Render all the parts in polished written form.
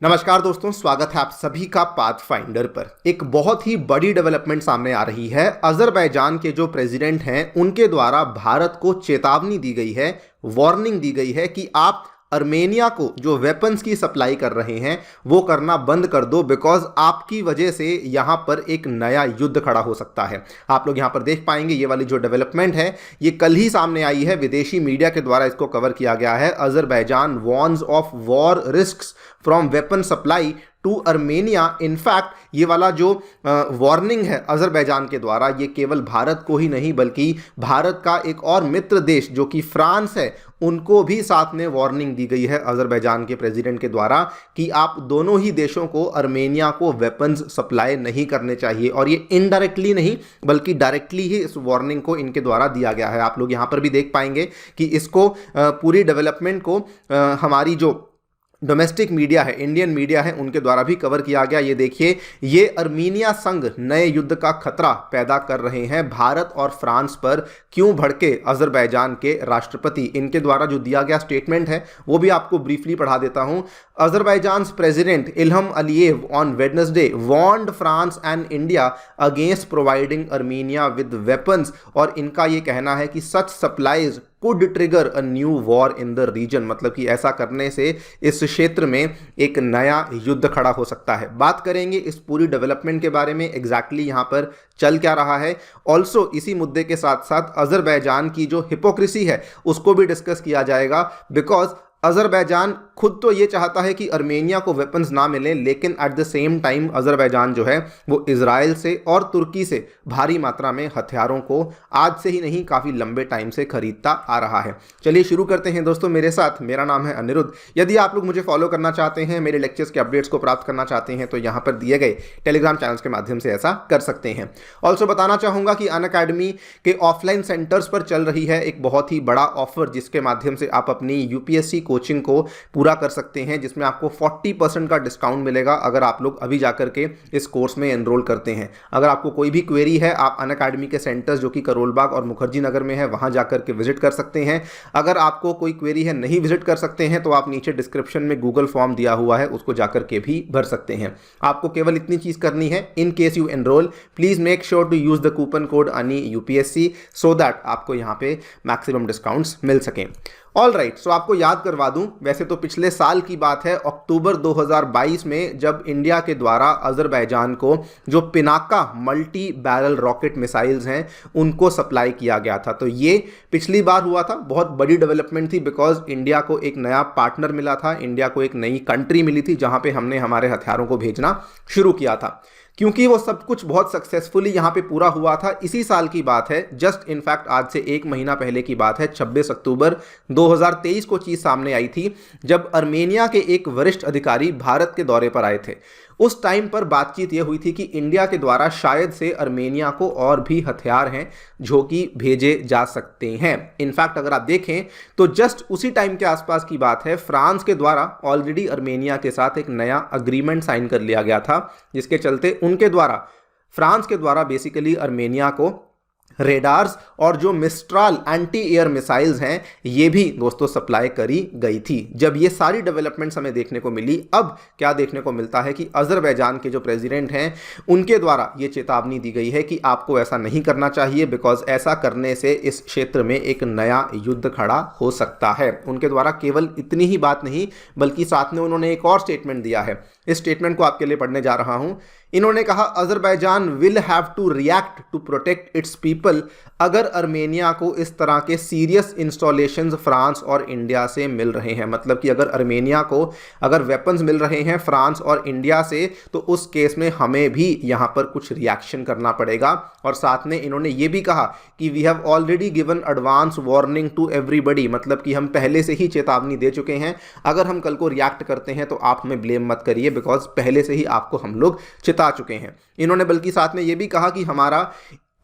नमस्कार दोस्तों, स्वागत है आप सभी का पाथफाइंडर पर। एक बहुत ही बड़ी डेवलपमेंट सामने आ रही है। अजरबैजान के जो प्रेसिडेंट हैं उनके द्वारा भारत को चेतावनी दी गई है, वार्निंग दी गई है कि आप अर्मेनिया को जो वेपन्स की सप्लाई कर रहे हैं वो करना बंद कर दो, बिकॉज आपकी वजह से यहां पर एक नया युद्ध खड़ा हो सकता है। आप लोग यहां पर देख पाएंगे ये वाली जो डेवलपमेंट है ये कल ही सामने आई है, विदेशी मीडिया के द्वारा इसको कवर किया गया है। Azerbaijan warns of war risks from weapon supply to Armenia. In fact ये वाला जो वार्निंग है अजरबैजान के द्वारा, ये केवल भारत को ही नहीं बल्कि भारत का एक और मित्र देश जो कि फ्रांस है उनको भी साथ में वार्निंग दी गई है अजरबैजान के प्रेसिडेंट के द्वारा कि आप दोनों ही देशों को अर्मेनिया को वेपन्स सप्लाई नहीं करने चाहिए। और ये इनडायरेक्टली नहीं बल्कि डायरेक्टली ही इस वार्निंग को इनके द्वारा दिया गया है। आप लोग यहाँ पर भी देख पाएंगे कि इसको पूरी डेवलपमेंट को हमारी जो डोमेस्टिक मीडिया है, इंडियन मीडिया है, उनके द्वारा भी कवर किया गया। ये देखिए, ये अर्मीनिया संघ नए युद्ध का खतरा पैदा कर रहे हैं भारत और फ्रांस पर। क्यों भड़के अजरबैजान के राष्ट्रपति, इनके द्वारा जो दिया गया स्टेटमेंट है वो भी आपको ब्रीफली पढ़ा देता हूं। Azerbaijans President Ilham Aliyev on Wednesday warned France and India against providing Armenia with weapons। और इनका ये कहना है कि such supplies could trigger a new war in the region। मतलब कि ऐसा करने से इस क्षेत्र में एक नया युद्ध खड़ा हो सकता है। बात करेंगे इस पूरी डेवलपमेंट के बारे में, एग्जैक्टली यहाँ पर चल क्या रहा है। ऑल्सो इसी मुद्दे के साथ साथ अजरबैजान की जो हिपोक्रेसी है उसको भी डिस्कस किया जाएगा, बिकॉज अजरबैजान खुद तो ये चाहता है कि अर्मेनिया को वेपन्स ना मिलें, लेकिन at the same time Azerbaijan जो है वो इजराइल से और तुर्की से भारी मात्रा में हथियारों को आज से ही नहीं काफ़ी लंबे टाइम से खरीदता आ रहा है। चलिए शुरू करते हैं दोस्तों मेरे साथ। मेरा नाम है अनिरुद्ध। यदि आप लोग मुझे फॉलो करना चाहते हैं, मेरे लेक्चर्स के अपडेट्स को प्राप्त करना चाहते हैं, तो यहाँ पर दिए गए टेलीग्राम चैनल्स के माध्यम से ऐसा कर सकते हैं। ऑल्सो बताना चाहूँगा कि अनअकैडमी के ऑफलाइन सेंटर्स पर चल रही है एक बहुत ही बड़ा ऑफर, जिसके माध्यम से आप अपनी यूपीएससी कोचिंग को पूरा कर सकते हैं, जिसमें आपको 40% का डिस्काउंट मिलेगा अगर आप लोग अभी जाकर के इस कोर्स में एनरोल करते हैं। अगर आपको कोई भी क्वेरी है, आप अनअकैडमी के सेंटर्स जो कि करोल बाग और मुखर्जी नगर में है वहां जाकर के विजिट कर सकते हैं। अगर आपको कोई क्वेरी है नहीं विजिट कर सकते हैं तो आप नीचे डिस्क्रिप्शन में गूगल फॉर्म दिया हुआ है, उसको जाकर के भी भर सकते हैं। आपको केवल इतनी चीज करनी है, in case you enroll please make sure to use the coupon code अनि यूपीएससी सो दैट आपको यहाँ पे मैक्सिमम डिस्काउंट्स मिल सकें। ऑल राइट, सो आपको याद करवा दूं, वैसे तो पिछले साल की बात है, अक्टूबर 2022 में जब इंडिया के द्वारा अजरबैजान को जो Pinaka multi barrel rocket missiles हैं उनको सप्लाई किया गया था। तो ये पिछली बार हुआ था, बहुत बड़ी डेवलपमेंट थी, बिकॉज इंडिया को एक नया पार्टनर मिला था, इंडिया को एक नई कंट्री मिली थी जहां पे हमने हमारे हथियारों को भेजना शुरू किया था। क्योंकि वो सब कुछ बहुत सक्सेसफुली यहाँ पे पूरा हुआ था, इसी साल की बात है, जस्ट इनफैक्ट आज से एक महीना पहले की बात है, 26 अक्टूबर 2023 को चीज़ सामने आई थी जब अर्मेनिया के एक वरिष्ठ अधिकारी भारत के दौरे पर आए थे। उस टाइम पर बातचीत यह हुई थी कि इंडिया के द्वारा शायद से अर्मेनिया को और भी हथियार हैं जो कि भेजे जा सकते हैं। इनफैक्ट अगर आप देखें तो जस्ट उसी टाइम के आसपास की बात है, फ्रांस के द्वारा ऑलरेडी अर्मेनिया के साथ एक नया अग्रीमेंट साइन कर लिया गया था, जिसके चलते उनके द्वारा फ्रांस के द्वारा बेसिकली अर्मेनिया को रेडार्स और जो मिस्ट्राल एंटी एयर मिसाइल्स हैं ये भी दोस्तों सप्लाई करी गई थी। जब ये सारी डेवलपमेंट्स हमें देखने को मिली, अब क्या देखने को मिलता है कि अजरबैजान के जो प्रेसिडेंट हैं उनके द्वारा ये चेतावनी दी गई है कि आपको ऐसा नहीं करना चाहिए, बिकॉज ऐसा करने से इस क्षेत्र में एक नया युद्ध खड़ा हो सकता है। उनके द्वारा केवल इतनी ही बात नहीं बल्कि साथ में उन्होंने एक और स्टेटमेंट दिया है। इस स्टेटमेंट को आपके लिए पढ़ने जा रहा हूं। इन्होंने कहा, Azerbaijan will have to react to protect its people अगर अर्मेनिया को इस तरह के सीरियस इंस्टॉलेशंस फ्रांस और इंडिया से मिल रहे हैं। मतलब कि अगर अर्मेनिया को अगर वेपन्स मिल रहे हैं फ्रांस और इंडिया से, तो उस केस में हमें भी यहाँ पर कुछ रिएक्शन करना पड़ेगा। और साथ में इन्होंने ये भी कहा कि we have already given advance warning to everybody. मतलब कि हम पहले से ही चेतावनी दे चुके हैं, अगर हम कल को रिएक्ट करते हैं तो आप हमें ब्लेम मत करिए, बिकॉज पहले से ही आपको हम लोग चिता चुके हैं। इन्होंने बल्कि साथ में ये भी कहा कि हमारा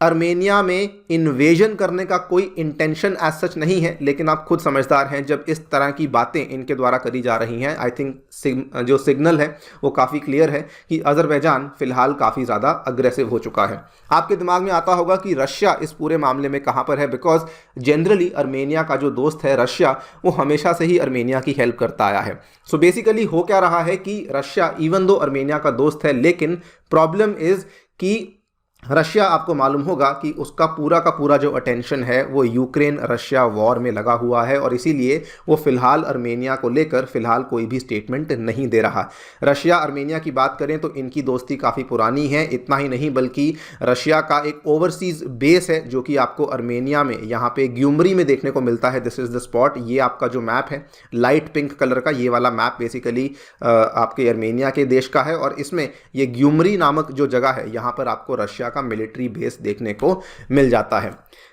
अर्मेनिया में इन्वेजन करने का कोई इंटेंशन एज सच नहीं है, लेकिन आप खुद समझदार हैं जब इस तरह की बातें इनके द्वारा करी जा रही हैं। आई थिंक जो सिग्नल है वो काफ़ी क्लियर है कि अज़रबैजान फिलहाल काफ़ी ज़्यादा अग्रेसिव हो चुका है। आपके दिमाग में आता होगा कि रशिया इस पूरे मामले में कहाँ पर है, बिकॉज जनरली अर्मेनिया का जो दोस्त है रशिया, वो हमेशा से ही अर्मेनिया की हेल्प करता आया है। सो बेसिकली हो क्या रहा है कि रशिया इवन दो अर्मेनिया का दोस्त है, लेकिन प्रॉब्लम इज कि रशिया, आपको मालूम होगा कि उसका का पूरा जो अटेंशन है वो यूक्रेन रशिया वॉर में लगा हुआ है, और इसीलिए वो फिलहाल अर्मेनिया को लेकर फिलहाल कोई भी स्टेटमेंट नहीं दे रहा। रशिया अर्मेनिया की बात करें तो इनकी दोस्ती काफ़ी पुरानी है। इतना ही नहीं बल्कि रशिया का एक ओवरसीज बेस है जो कि आपको अर्मेनिया में यहाँ पे ग्यूमरी में देखने को मिलता है। This is the spot. ये आपका जो मैप है लाइट पिंक कलर का, ये वाला मैप बेसिकली आपके अर्मेनिया के देश का है, और इसमें ये ग्यूमरी नामक जो जगह है यहाँ पर आपको रशिया का मिलिट्री बेस देखने को मिल जाता है।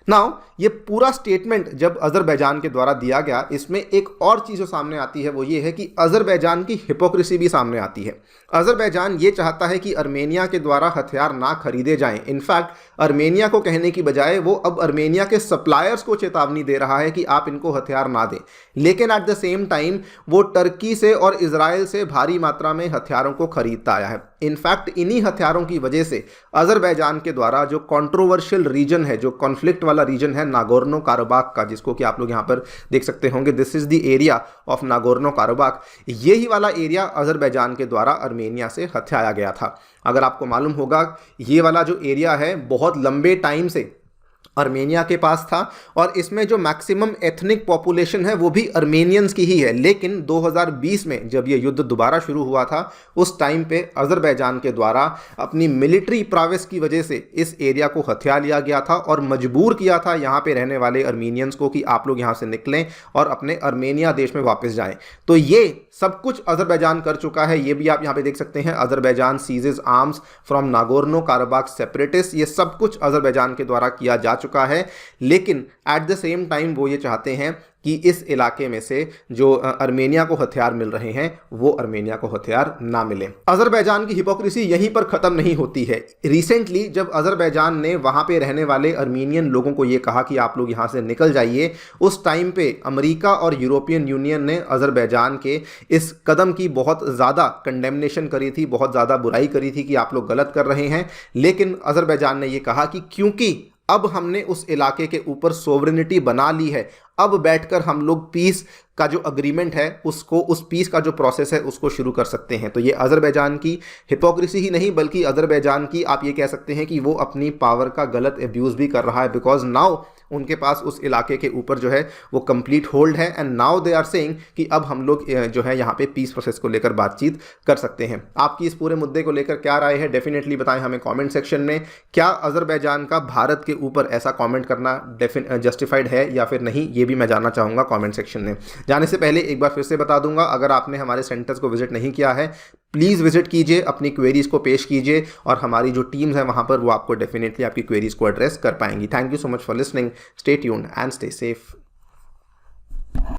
नाउ ये पूरा स्टेटमेंट जब अज़रबैजान के द्वारा दिया गया, इसमें एक और चीज़ जो सामने आती है वो ये है कि अज़रबैजान की हिपोक्रेसी भी सामने आती है। अज़रबैजान ये चाहता है कि अर्मेनिया के द्वारा हथियार ना खरीदे जाएं। इनफैक्ट अर्मेनिया को कहने की बजाय वो अब अर्मेनिया के सप्लायर्स को चेतावनी दे रहा है कि आप इनको हथियार ना दें, लेकिन एट द सेम टाइम वो टर्की से और इजराइल से भारी मात्रा में हथियारों को खरीदता आया है। इनफैक्ट इन्हीं हथियारों की वजह से अज़रबैजान के द्वारा जो कंट्रोवर्शियल रीजन है, जो कॉन्फ्लिक्ट वाला रीजन है नागोर्नो काराबाख का, जिसको कि आप लोग यहाँ पर देख सकते होंगे, this is the area of Nagorno Karabakh, यही वाला एरिया अज़रबैजान के द्वारा अर्मेनिया से हथियाया गया था। अगर आपको मालूम होगा, ये वाला जो एरिया है बहुत लंबे टाइम से अर्मेनिया के पास था, और इसमें जो मैक्सिमम एथनिक पॉपुलेशन है वो भी अर्मेनियंस की ही है। लेकिन 2020 में जब ये युद्ध दोबारा शुरू हुआ था, उस टाइम पे अज़रबैजान के द्वारा अपनी मिलिट्री प्रावेस की वजह से इस एरिया को हथिया लिया गया था और मजबूर किया था यहाँ पे रहने वाले अर्मेनियंस को कि आप लोग यहाँ से निकलें और अपने अर्मेनिया देश में वापस जाएं। तो ये सब कुछ अज़रबैजान कर चुका है। ये भी आप यहाँ पे देख सकते हैं, Azerbaijan seizes arms from Nagorno Karabakh separatist, ये सब कुछ अज़रबैजान के द्वारा किया जा चुका है। लेकिन एट द सेम टाइम वो ये चाहते हैं कि इस इलाके में से जो अर्मेनिया को हथियार मिल रहे हैं वो अर्मेनिया को हथियार ना मिले। अज़रबैजान की हिपोक्रेसी यहीं पर ख़त्म नहीं होती है। रिसेंटली जब अज़रबैजान ने वहाँ पे रहने वाले अर्मेनियन लोगों को ये कहा कि आप लोग यहाँ से निकल जाइए, उस टाइम पे अमेरिका और यूरोपियन यूनियन ने अज़रबैजान के इस कदम की बहुत ज़्यादा कंडेमनेशन करी थी, बहुत ज़्यादा बुराई करी थी कि आप लोग गलत कर रहे हैं। लेकिन अज़रबैजान ने ये कहा कि क्योंकि अब हमने उस इलाके के ऊपर सोवरेनिटी बना ली है, अब बैठकर हम लोग पीस का जो अग्रीमेंट है उसको, उस पीस का जो प्रोसेस है उसको शुरू कर सकते हैं। तो ये अज़रबैजान की हिपोक्रेसी ही नहीं बल्कि अज़रबैजान की आप ये कह सकते हैं कि वो अपनी पावर का गलत एब्यूज़ भी कर रहा है, बिकॉज नाउ उनके पास उस इलाके के ऊपर जो है वो कंप्लीट होल्ड है, and now they are saying कि अब हम लोग जो है यहाँ पे पीस प्रोसेस को लेकर बातचीत कर सकते हैं। आपकी इस पूरे मुद्दे को लेकर क्या राय है, डेफिनेटली बताएं हमें कमेंट सेक्शन में। क्या अज़रबैजान का भारत के ऊपर ऐसा कमेंट करना जस्टिफाइड है या फिर नहीं, ये भी मैं जानना चाहूँगा कमेंट सेक्शन में। जाने से पहले एक बार फिर से बता दूंगा, अगर आपने हमारे सेंटर्स को विजिट नहीं किया है प्लीज़ विजिट कीजिए, अपनी क्वेरीज को पेश कीजिए, और हमारी जो टीम्स है वहाँ पर वो आपको डेफिनेटली आपकी क्वेरीज को एड्रेस कर पाएंगी। Thank you so much for listening, stay tuned and stay safe.